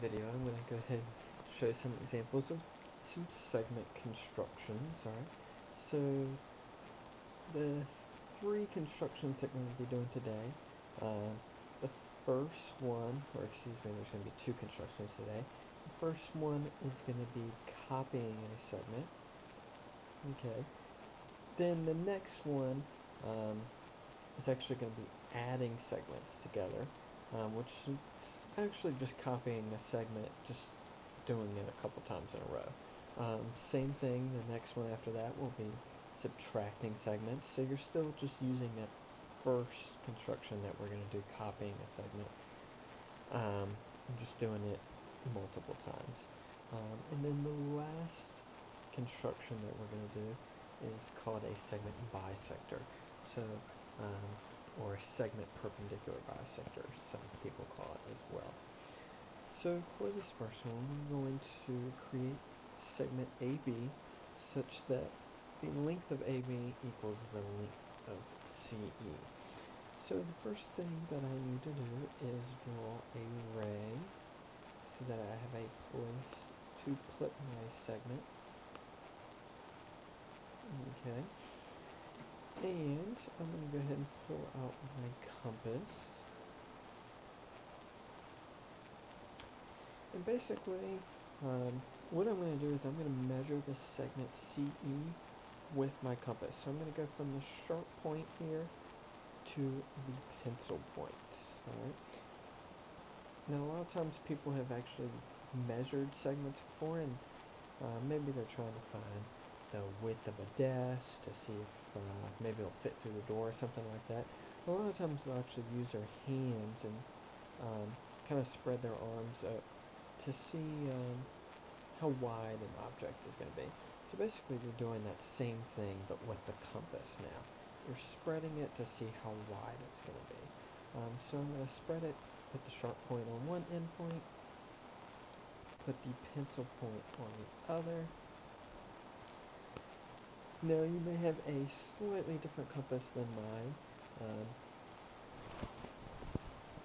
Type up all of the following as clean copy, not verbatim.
video, I'm going to go ahead and show some examples of some segment constructions. Alright, so the three constructions that we're going to be doing today, the first one, or excuse me, there's going to be two constructions today. The first one is going to be copying a segment. Okay, then the next one is actually going to be adding segments together, which is actually just copying a segment, just doing it a couple times in a row. Same thing, the next one after that will be subtracting segments, so you're still just using that first construction that we're going to do, copying a segment, and just doing it multiple times. And then the last construction that we're going to do is called a segment bisector, so or a segment perpendicular bisector, some people call it as well. So for this first one, we're going to create segment AB such that the length of AB equals the length of CE. So the first thing that I need to do is draw a ray so that I have a place to put my segment. Okay. And I'm going to go ahead and pull out my compass. And basically, what I'm going to do is I'm going to measure the segment CE with my compass. So I'm going to go from the sharp point here to the pencil point. Alright. Now a lot of times people have actually measured segments before, and maybe they're trying to find the width of a desk to see if maybe it'll fit through the door or something like that. A lot of times they'll actually use their hands and kind of spread their arms up to see how wide an object is going to be. So basically you're doing that same thing but with the compass now. You're spreading it to see how wide it's going to be. So I'm going to spread it, put the sharp point on one end point, put the pencil point on the other. Now you may have a slightly different compass than mine.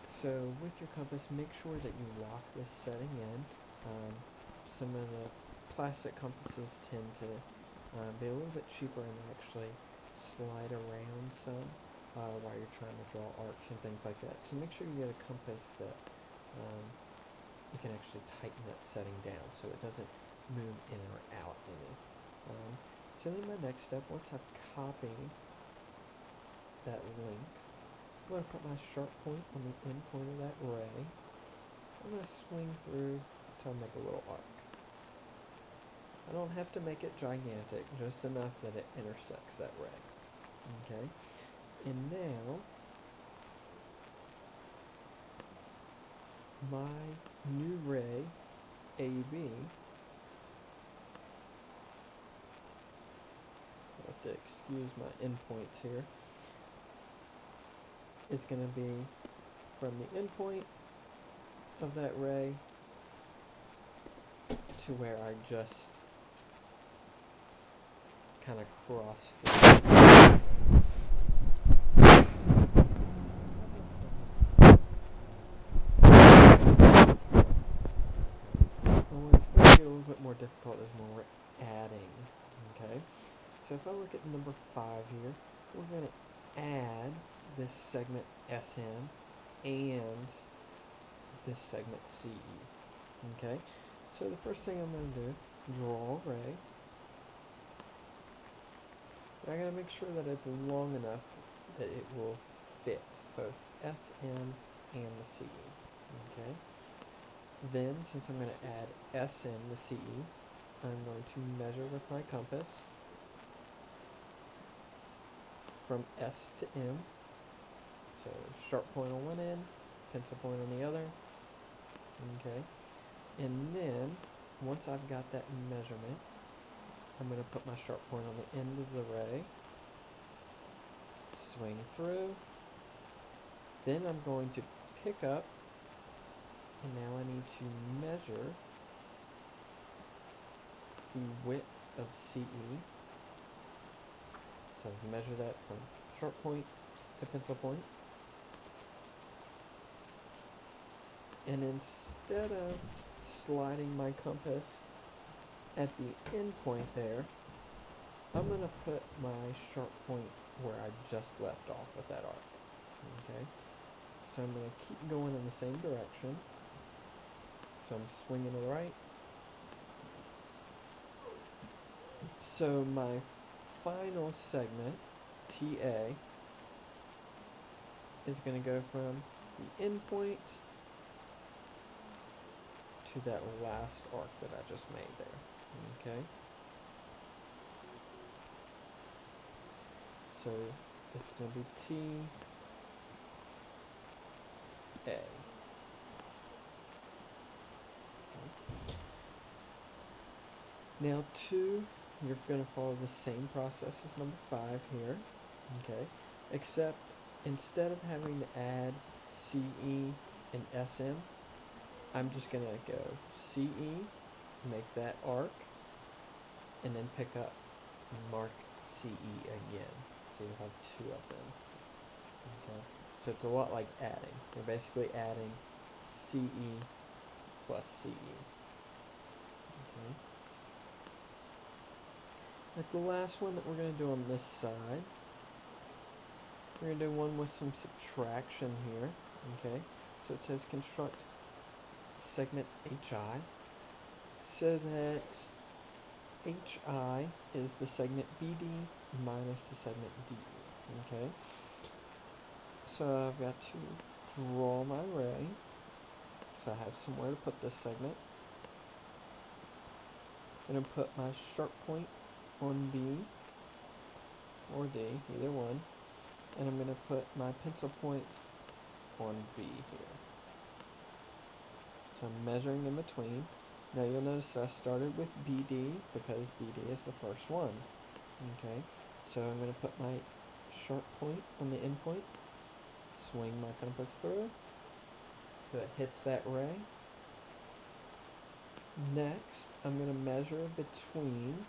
So with your compass, make sure that you lock this setting in. Some of the plastic compasses tend to be a little bit cheaper and actually slide around some while you're trying to draw arcs and things like that. So make sure you get a compass that you can actually tighten that setting down so it doesn't move in or out any. So then my next step, once I've copied that length, I'm going to put my sharp point on the end point of that ray. I'm going to swing through until I make a little arc. I don't have to make it gigantic, just enough that it intersects that ray. Okay, and now my new ray, AB, I'll have to excuse my endpoints here, is going to be from the endpoint of that ray to where I just kind of crossed through. Make it a little bit more difficult as when we're adding. Okay, so if I look at number 5 here, we're going to add this segment SN and this segment CE. Okay, so the first thing I'm going to do, draw a ray. But I got to make sure that it's long enough that it will fit both SN and the CE. Okay. Then, since I'm going to add SN to CE, I'm going to measure with my compass from S to M. So sharp point on one end, pencil point on the other. Okay. And then, once I've got that measurement, I'm going to put my sharp point on the end of the ray, swing through, then I'm going to pick up, and now I need to measure the width of CE. So measure that from sharp point to pencil point. And instead of sliding my compass at the end point there, I'm going to put my sharp point where I just left off with that arc. Okay, so I'm going to keep going in the same direction. So I'm swinging to the right. So my final segment, TA, is going to go from the end point to that last arc that I just made there. Okay. So this is going to be TA. Now 2, you're going to follow the same process as number 5 here, okay, except instead of having to add CE and SM, I'm just going to go CE, make that arc, and then pick up and mark CE again, so you'll have 2 of them, okay, so it's a lot like adding. You're basically adding CE plus CE, okay. Like the last one that we're going to do on this side, we're going to do one with some subtraction here, okay? So it says construct segment HI, so that HI is the segment BD minus the segment DE, okay? So I've got to draw my ray, so I have somewhere to put this segment. I'm going to put my sharp point on B or D, either one, and I'm going to put my pencil point on B here. So I'm measuring in between. Now you'll notice that I started with BD because BD is the first one. Okay, so I'm going to put my sharp point on the end point, swing my compass through, so it hits that ray. Next, I'm going to measure between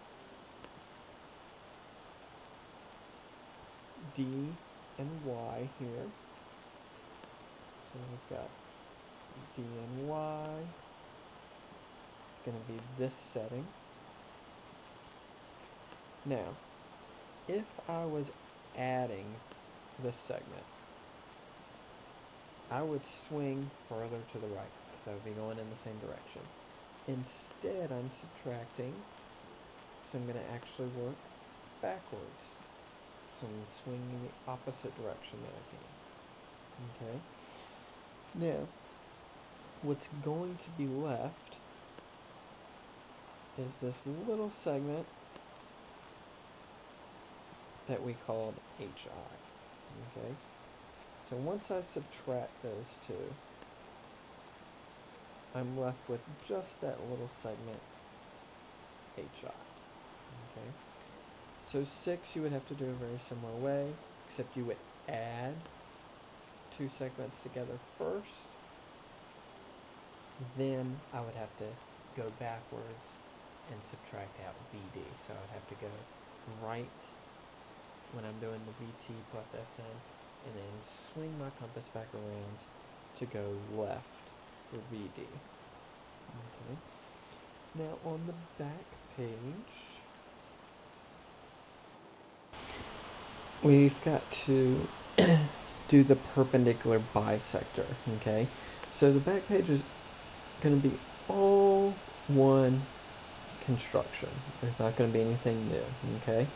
D and Y here. So we've got D and Y. It's going to be this setting. Now, if I was adding this segment, I would swing further to the right because I would be going in the same direction. Instead, I'm subtracting, so I'm going to actually work backwards. So I'm swinging the opposite direction that I came. Okay. Now, what's going to be left is this little segment that we called HI. Okay. So once I subtract those two, I'm left with just that little segment HI. Okay. So 6 you would have to do a very similar way, except you would add 2 segments together first. Then I would have to go backwards and subtract out BD. So I would have to go right when I'm doing the VT plus SM, and then swing my compass back around to go left for BD. Okay. Now on the back page, we've got to do the perpendicular bisector. Okay. So the back page is going to be all one construction. There's not going to be anything new. Okay.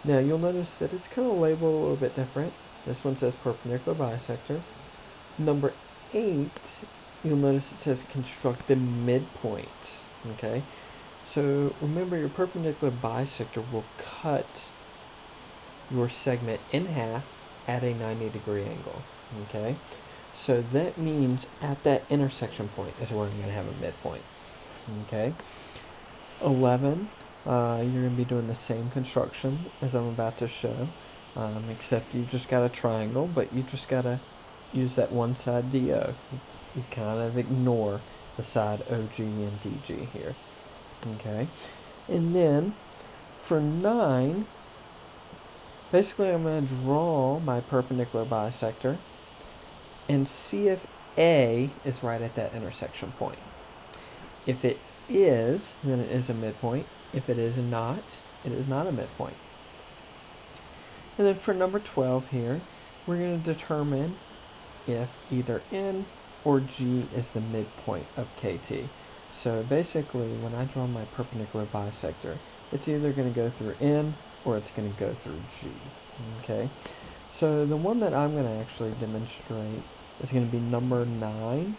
Now you'll notice that it's kind of labeled a little bit different. This one says perpendicular bisector. Number 8, you'll notice it says construct the midpoint. Okay, so remember your perpendicular bisector will cut your segment in half at a 90-degree angle. Okay, so that means at that intersection point is where I'm going to have a midpoint. Okay, 11. You're going to be doing the same construction as I'm about to show, except you just got a triangle, but you just got to use that one side DO. You kind of ignore the side OG and DG here. Okay, and then for 9, basically I'm going to draw my perpendicular bisector and see if A is right at that intersection point. If it is, then it is a midpoint. If it is not, it is not a midpoint. And then for number 12 here, we're going to determine if either N or G is the midpoint of KT. So basically, when I draw my perpendicular bisector, it's either going to go through N or it's going to go through G. Okay, so the one that I'm going to actually demonstrate is going to be number 9,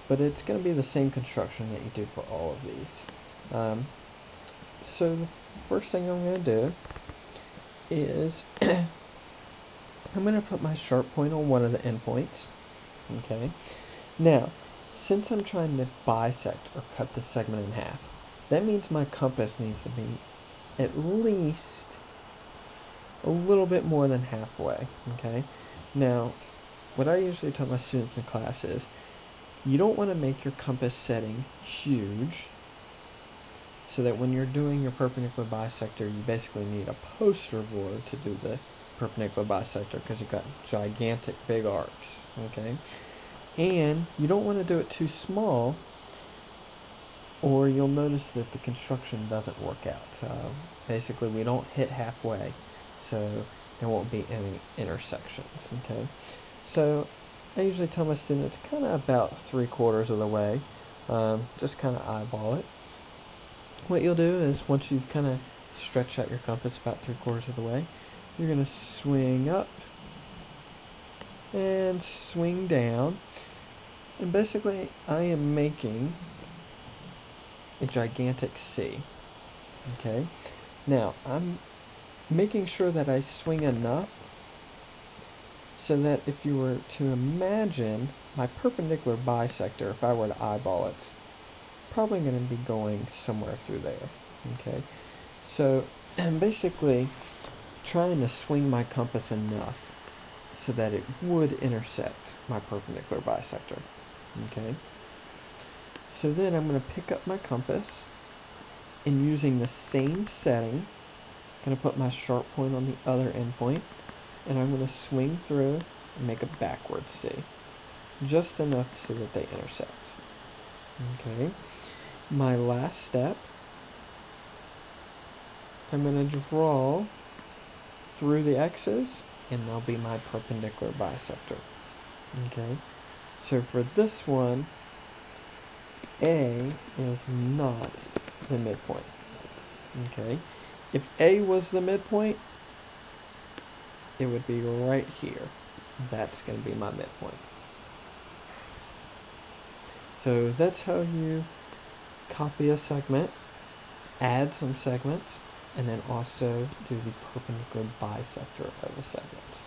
but it's going to be the same construction that you do for all of these. So the first thing I'm going to do is I'm going to put my sharp point on one of the endpoints. Okay, now since I'm trying to bisect or cut this segment in half, that means my compass needs to be at least a little bit more than halfway. Okay, now what I usually tell my students in class is you don't want to make your compass setting huge, so that when you're doing your perpendicular bisector, you basically need a poster board to do the perpendicular bisector because you've got gigantic big arcs. Okay, and you don't want to do it too small, or you'll notice that the construction doesn't work out. Basically, we don't hit halfway, so there won't be any intersections. Okay, so I usually tell my students kind of about 3/4 of the way, just kind of eyeball it. What you'll do is once you've kind of stretched out your compass about 3/4 of the way, you're going to swing up and swing down, and basically I am making a gigantic C. Okay, now I'm making sure that I swing enough so that if you were to imagine my perpendicular bisector, if I were to eyeball it, it's probably going to be going somewhere through there. Okay, so I'm basically trying to swing my compass enough so that it would intersect my perpendicular bisector. Okay, so then I'm going to pick up my compass, and using the same setting, I'm going to put my sharp point on the other endpoint, and I'm going to swing through and make a backward C, just enough so that they intersect. Okay, my last step, I'm going to draw through the X's, and they'll be my perpendicular bisector. Okay, so for this one, A is not the midpoint. Okay, if A was the midpoint, it would be right here. That's going to be my midpoint. So that's how you copy a segment, add some segments, and then also do the perpendicular bisector of the segments.